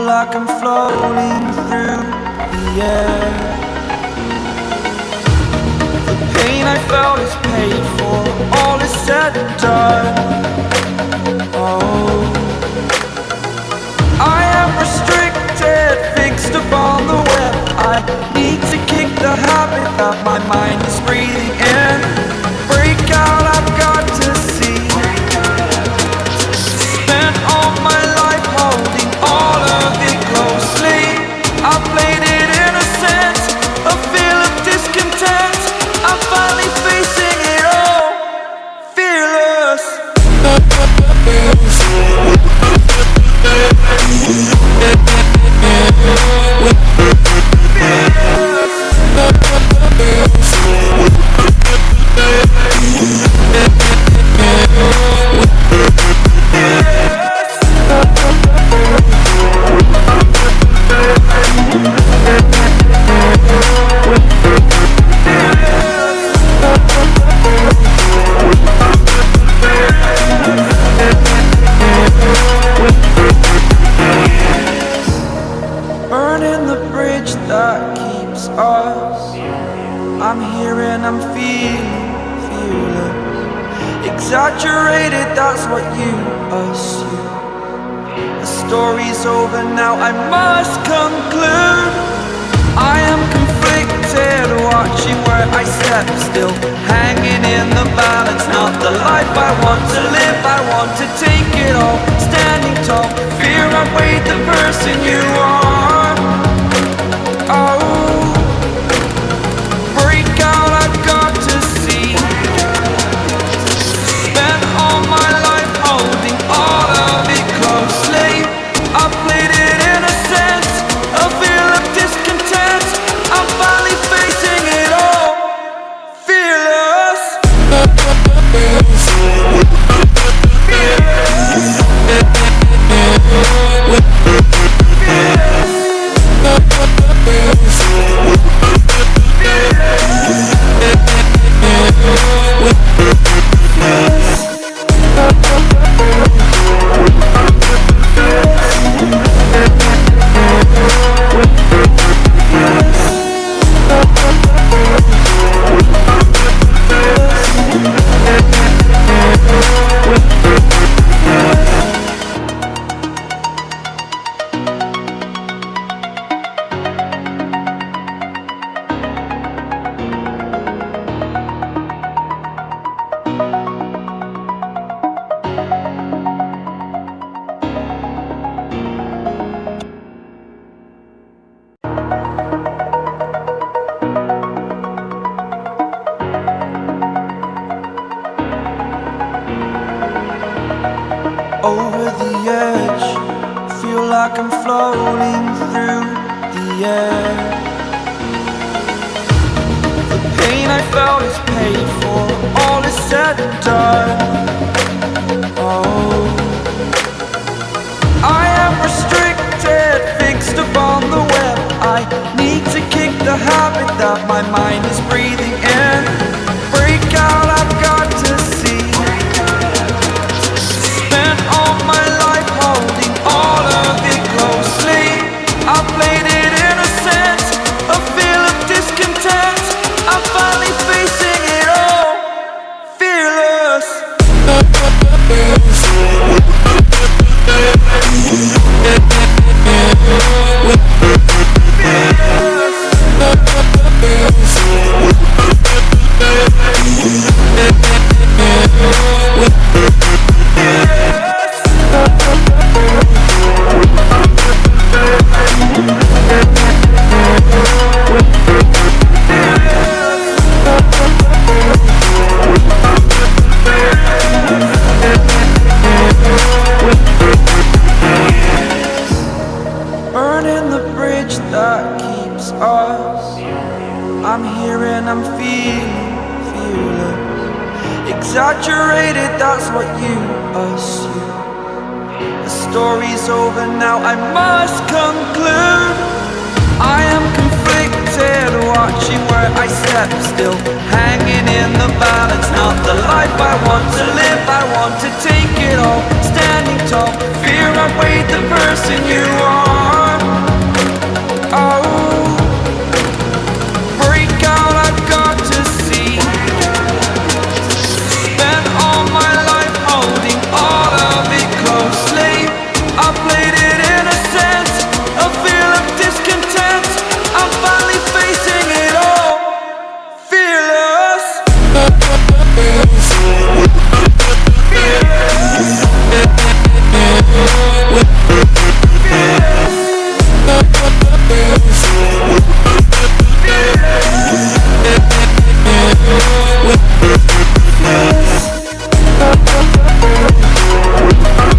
like I'm floating through the air. The pain I felt is paid for, all is said and done. Oh, I am restricted, fixed upon the web. I need to kick the habit that my mind is breathing in. Break out, I've got to see. Spent all my life holding all of it closely. I played it innocent, a feel of discontent. I'm finally facing it all, fearless. Burning the bridge that keeps us. I'm here and I'm feeling fearless. Exaggerated, that's what you assume. The story's over now, I must conclude. I am conflicted, watching where I step still, hanging in the balance. Not the life I want to live, I want to take it all. Standing tall, fear I weighed the person you are. Oh, break out, I've got to see. Spent all my life holding all of it closely. I played it innocent, a feel of discontent. I'm finally facing it all, fearless. Over the edge, feel like I'm floating through the air. The pain I felt is paid for, all is said and done. Oh, I am restricted, fixed upon the web. I need to kick the habit that my mind is breathing in. Break out, I've got to see. Spent all my life holding all of it closely. I played it innocent, a feel of discontent. I'm finally facing it all, fearless. Burning the bridge that keeps us. I'm here and I'm feeling fearless. Exaggerated, that's what you assume. The story's over now, I must conclude. I am conflicted, watching where I step still, hanging in the balance. Not the life I want to live, I want to take it all. Standing tall, fear I weighed the person you are.